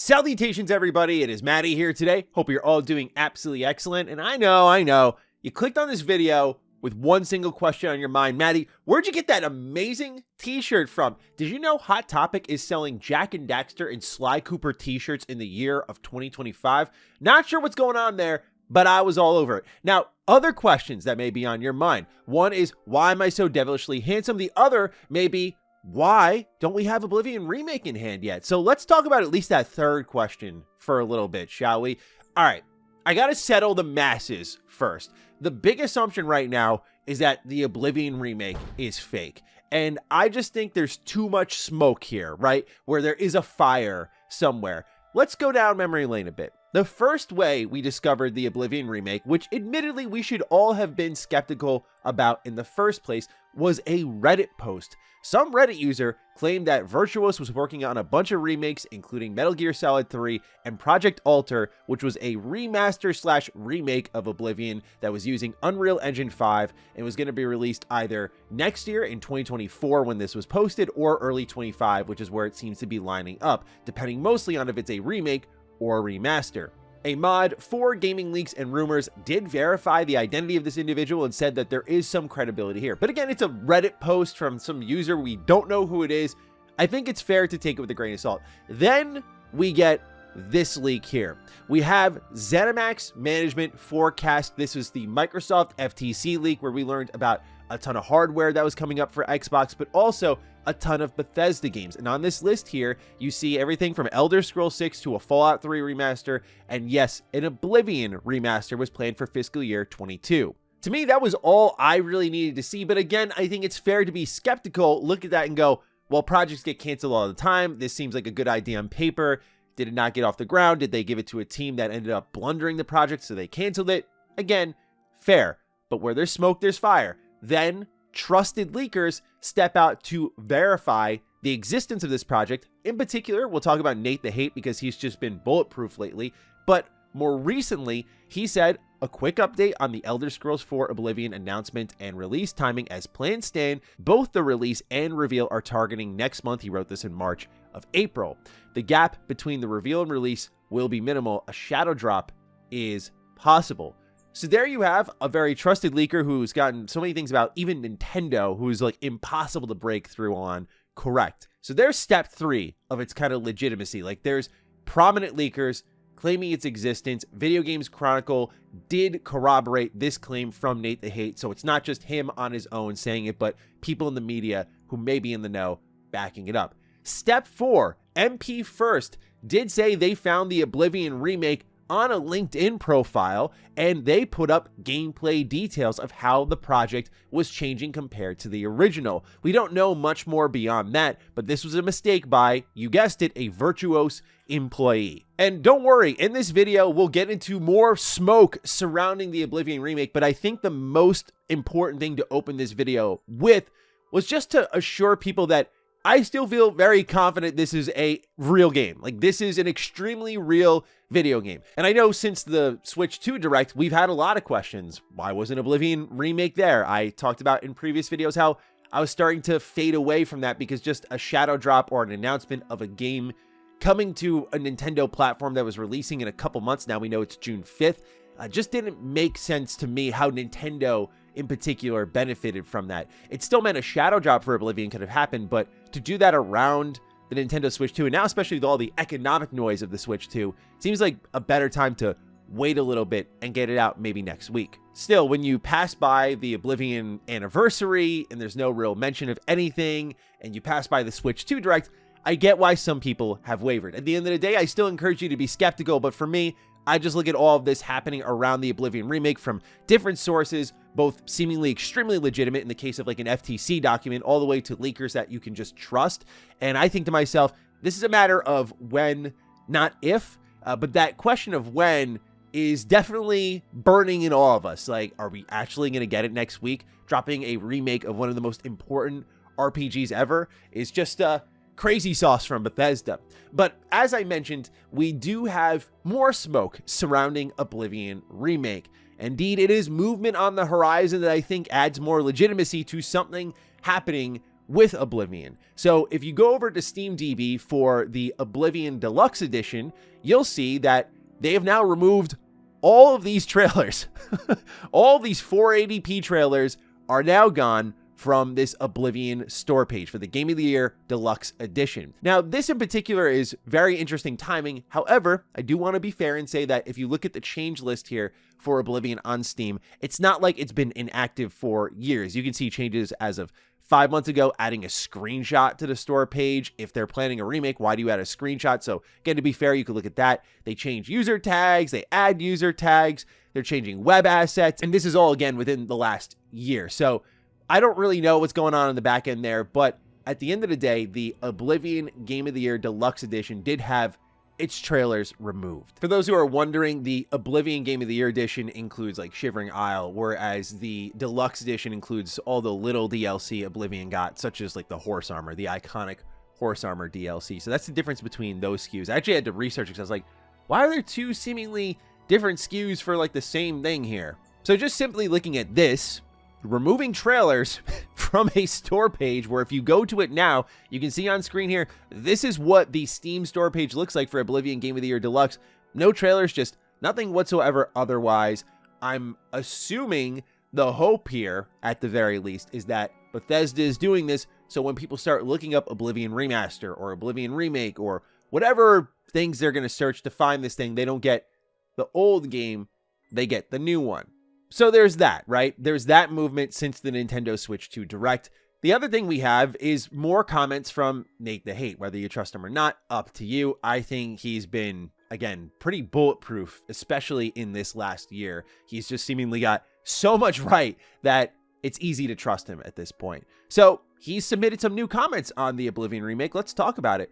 Salutations, everybody. It is Matty here today. Hope you're all doing absolutely excellent. And I know, you clicked on this video with one single question on your mind. Matty, where'd you get that amazing t-shirt from? Did you know Hot Topic is selling Jack and Daxter and Sly Cooper t-shirts in the year of 2025? Not sure what's going on there, but I was all over it. Now, other questions that may be on your mind. One is, why am I so devilishly handsome? The other may be, why don't we have Oblivion Remake in hand yet? So let's talk about at least that third question for a little bit, shall we? All right, I gotta settle the masses first. The big assumption right now is that the Oblivion Remake is fake. And I just think there's too much smoke here, right? Where there is a fire somewhere. Let's go down memory lane a bit. The first way we discovered the Oblivion Remake, which admittedly we should all have been skeptical about in the first place, was a Reddit post. Some Reddit user claimed that Virtuos was working on a bunch of remakes, including Metal Gear Solid 3 and Project Alter, which was a remaster/remake of Oblivion that was using Unreal Engine 5 and was going to be released either next year in 2024 when this was posted, or early 25, which is where it seems to be lining up, depending mostly on if it's a remake or a remaster. A mod for Gaming Leaks and Rumors did verify the identity of this individual and said that there is some credibility here. But again, it's a Reddit post from some user. We don't know who it is. I think it's fair to take it with a grain of salt. Then we get this leak here. We have ZeniMax Management Forecast. This was the Microsoft FTC leak where we learned about a ton of hardware that was coming up for Xbox, but also a ton of Bethesda games. And on this list here, you see everything from Elder Scrolls 6 to a Fallout 3 remaster, and yes, an Oblivion remaster was planned for fiscal year 22. To me, that was all I really needed to see, but again, I think it's fair to be skeptical, look at that and go, well, projects get canceled all the time. This seems like a good idea on paper. Did it not get off the ground? Did they give it to a team that ended up blundering the project, so they canceled it? Again, fair, but where there's smoke, there's fire. Then trusted leakers step out to verify the existence of this project. In particular, we'll talk about Nate the Hate because he's just been bulletproof lately. But more recently, he said a quick update on the Elder Scrolls 4 Oblivion announcement and release timing as planned stand. Both the release and reveal are targeting next month. He wrote this in March of April. The gap between the reveal and release will be minimal. A shadow drop is possible. So there you have a very trusted leaker who's gotten so many things about even Nintendo, who's like impossible to break through on, correct. So there's step 3 of its kind of legitimacy. Like there's prominent leakers claiming its existence. Video Games Chronicle did corroborate this claim from Nate the Hate. So it's not just him on his own saying it, but people in the media who may be in the know backing it up. Step 4, MP First did say they found the Oblivion Remake on a LinkedIn profile, and they put up gameplay details of how the project was changing compared to the original. We don't know much more beyond that, but this was a mistake by, you guessed it, a Virtuos employee. And don't worry, in this video, we'll get into more smoke surrounding the Oblivion Remake, but I think the most important thing to open this video with was just to assure people that I still feel very confident this is a real game. Like, this is an extremely real video game. And I know since the Switch 2 Direct, we've had a lot of questions. Why wasn't Oblivion Remake there? I talked about in previous videos how I was starting to fade away from that because just a shadow drop or an announcement of a game coming to a Nintendo platform that was releasing in a couple months now, we know it's June 5th, just didn't make sense to me how Nintendo in particular benefited from that. It still meant a shadow drop for Oblivion could have happened, but to do that around the Nintendo Switch 2, and now especially with all the economic noise of the Switch 2, seems like a better time to wait a little bit and get it out maybe next week. Still, when you pass by the Oblivion anniversary and there's no real mention of anything, and you pass by the Switch 2 Direct, I get why some people have wavered. At the end of the day, I still encourage you to be skeptical, but for me, I just look at all of this happening around the Oblivion Remake from different sources, both seemingly extremely legitimate in the case of like an FTC document, all the way to leakers that you can just trust. And I think to myself, this is a matter of when, not if, but that question of when is definitely burning in all of us. Like, are we actually going to get it next week? Dropping a remake of one of the most important RPGs ever is just crazy sauce from Bethesda. But as I mentioned, we do have more smoke surrounding Oblivion Remake. Indeed, it is movement on the horizon that I think adds more legitimacy to something happening with Oblivion. So if you go over to SteamDB for the Oblivion Deluxe Edition, you'll see that they have now removed all of these trailers. All these 480p trailers are now gone from this Oblivion store page for the Game of the Year Deluxe Edition. Now, this in particular is very interesting timing. However, I do want to be fair and say that if you look at the change list here for Oblivion on Steam, it's not like it's been inactive for years. You can see changes as of 5 months ago, adding a screenshot to the store page. If they're planning a remake, why do you add a screenshot? So again, to be fair, you could look at that. They change user tags, they add user tags, they're changing web assets, and this is all, again, within the last year. So I don't really know what's going on in the back end there, but at the end of the day, the Oblivion Game of the Year Deluxe Edition did have its trailers removed. For those who are wondering, the Oblivion Game of the Year Edition includes like Shivering Isle, whereas the Deluxe Edition includes all the little DLC Oblivion got, such as like the Horse Armor, the iconic Horse Armor DLC. So that's the difference between those SKUs. I actually had to research because I was like, why are there two seemingly different SKUs for like the same thing here? So just simply looking at this, removing trailers from a store page where if you go to it now, you can see on screen here, this is what the Steam store page looks like for Oblivion Game of the Year Deluxe. No trailers, just nothing whatsoever otherwise. I'm assuming the hope here, at the very least, is that Bethesda is doing this so when people start looking up Oblivion Remaster or Oblivion Remake or whatever things they're going to search to find this thing, they don't get the old game, they get the new one. So there's that, right? There's that movement since the Nintendo Switch 2 Direct. The other thing we have is more comments from Nate the Hate. Whether you trust him or not, up to you. I think he's been, again, pretty bulletproof, especially in this last year. He's just seemingly got so much right that it's easy to trust him at this point. So he's submitted some new comments on the Oblivion Remake. Let's talk about it.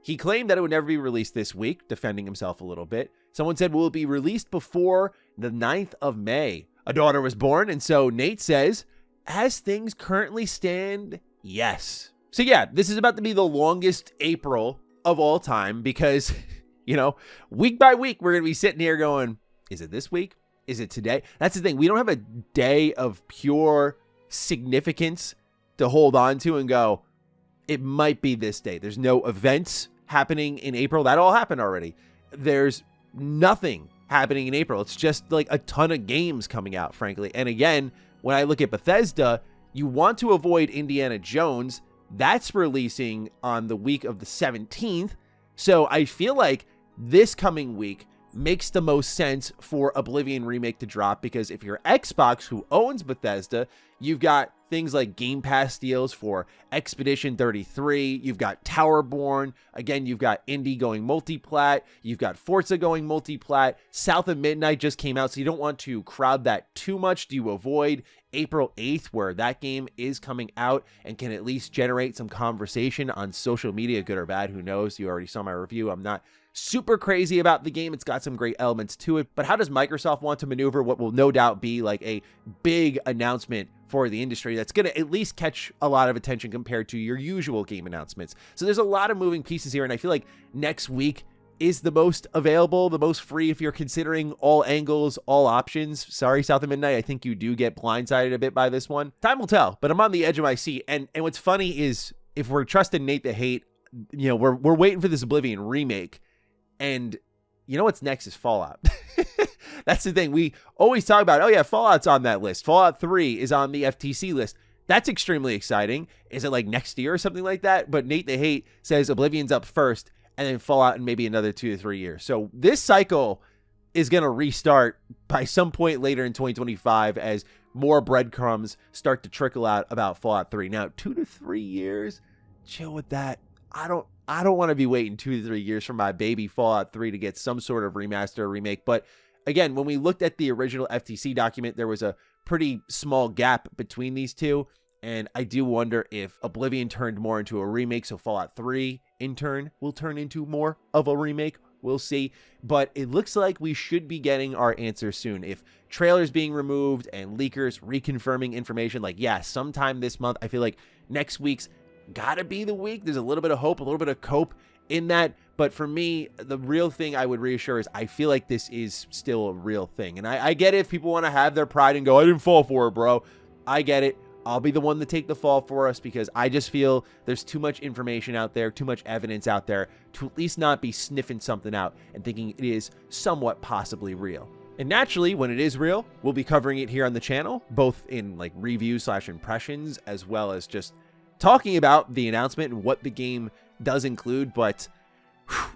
He claimed that it would never be released this week, defending himself a little bit. Someone said, will it be released before the 9th of May? A daughter was born, and so Nate says, as things currently stand, yes. So yeah, this is about to be the longest April of all time because, you know, week by week, we're going to be sitting here going, is it this week? Is it today? That's the thing. We don't have a day of pure significance to hold on to and go, it might be this day. There's no events happening in April. That all happened already. There's nothing happening in April. It's just like a ton of games coming out, frankly. And again, when I look at Bethesda, you want to avoid Indiana Jones. That's releasing on the week of the 17th. So I feel like this coming week makes the most sense for Oblivion Remake to drop, because if you're Xbox, who owns Bethesda, you've got things like Game Pass deals for Expedition 33, you've got Towerborn, again, you've got Indie going multi-plat, you've got Forza going multi-plat, South of Midnight just came out, so you don't want to crowd that too much. Do you avoid April 8th, where that game is coming out and can at least generate some conversation on social media, good or bad, who knows? You already saw my review. I'm not super crazy about the game. It's got some great elements to it, but how does Microsoft want to maneuver what will no doubt be like a big announcement for the industry that's going to at least catch a lot of attention compared to your usual game announcements? So there's a lot of moving pieces here, and I feel like next week is the most available, the most free if you're considering all angles, all options. Sorry, South of Midnight, I think you do get blindsided a bit by this one. Time will tell, but I'm on the edge of my seat, and what's funny is if we're trusting Nate the Hate, you know, we're waiting for this Oblivion Remake. And you know what's next is Fallout. That's the thing. We always talk about, oh yeah, Fallout's on that list. Fallout 3 is on the FTC list. That's extremely exciting. Is it like next year or something like that? But Nate the Hate says Oblivion's up first and then Fallout in maybe another 2 to 3 years. So this cycle is going to restart by some point later in 2025 as more breadcrumbs start to trickle out about Fallout 3. Now, 2 to 3 years, chill with that. I don't want to be waiting 2 to 3 years for my baby Fallout 3 to get some sort of remaster or remake. But again, when we looked at the original FTC document, there was a pretty small gap between these two. And I do wonder if Oblivion turned more into a remake, so Fallout 3 in turn will turn into more of a remake. We'll see. But it looks like we should be getting our answer soon. If trailers being removed and leakers reconfirming information, like, yeah, sometime this month, I feel like next week's gotta be the week. There's a little bit of hope, a little bit of cope in that. But for me, the real thing I would reassure is I feel like this is still a real thing. And I get it if people want to have their pride and go, I didn't fall for it, bro. I get it. I'll be the one to take the fall for us, because I just feel there's too much information out there, too much evidence out there to at least not be sniffing something out and thinking it is somewhat possibly real. And naturally, when it is real, we'll be covering it here on the channel, both in like reviews / impressions, as well as just talking about the announcement and what the game does include. But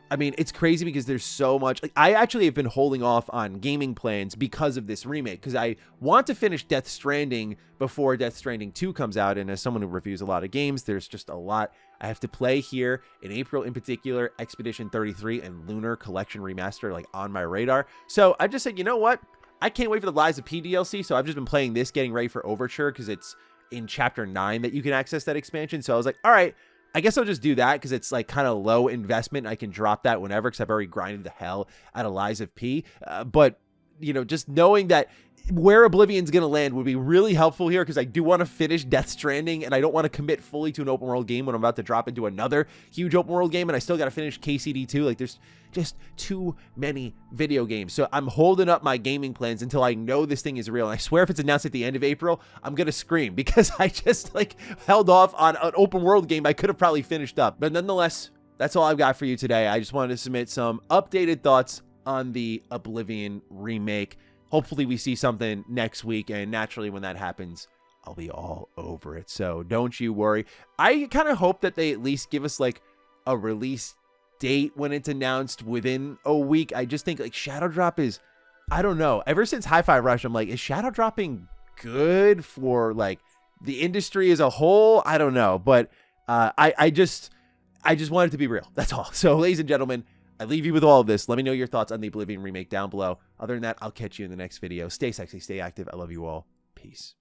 I mean, it's crazy because there's so much. Like, I actually have been holding off on gaming plans because of this remake, because I want to finish Death Stranding before Death Stranding 2 comes out. And as someone who reviews a lot of games, there's just a lot I have to play here. In April in particular, Expedition 33 and Lunar Collection Remaster, like, on my radar. So I just said, you know what? I can't wait for the Lies of P DLC. So I've just been playing this, getting ready for Overture, because it's in Chapter 9 that you can access that expansion. So I was like, all right, I guess I'll just do that, because it's like kind of low investment. I can drop that whenever, because I've already grinded the hell out of Lies of P. But, you know, just knowing that where Oblivion's going to land would be really helpful here, because I do want to finish Death Stranding, and I don't want to commit fully to an open world game when I'm about to drop into another huge open world game, and I still got to finish KCD 2. Like, there's just too many video games. So I'm holding up my gaming plans until I know this thing is real. And I swear if it's announced at the end of April, I'm going to scream, because I just like held off on an open world game I could have probably finished up. But nonetheless, that's all I've got for you today. I just wanted to submit some updated thoughts on the Oblivion remake. Hopefully we see something next week, and naturally when that happens, I'll be all over it. So don't you worry. I kind of hope that they at least give us like a release date when it's announced within a week. I just think like Shadow Drop is, I don't know. Ever since Hi-Fi Rush, I'm like, is Shadow Dropping good for like the industry as a whole? I don't know, but I just want it to be real. That's all. So ladies and gentlemen, I leave you with all of this. Let me know your thoughts on the Oblivion remake down below. Other than that, I'll catch you in the next video. Stay sexy, stay active. I love you all. Peace.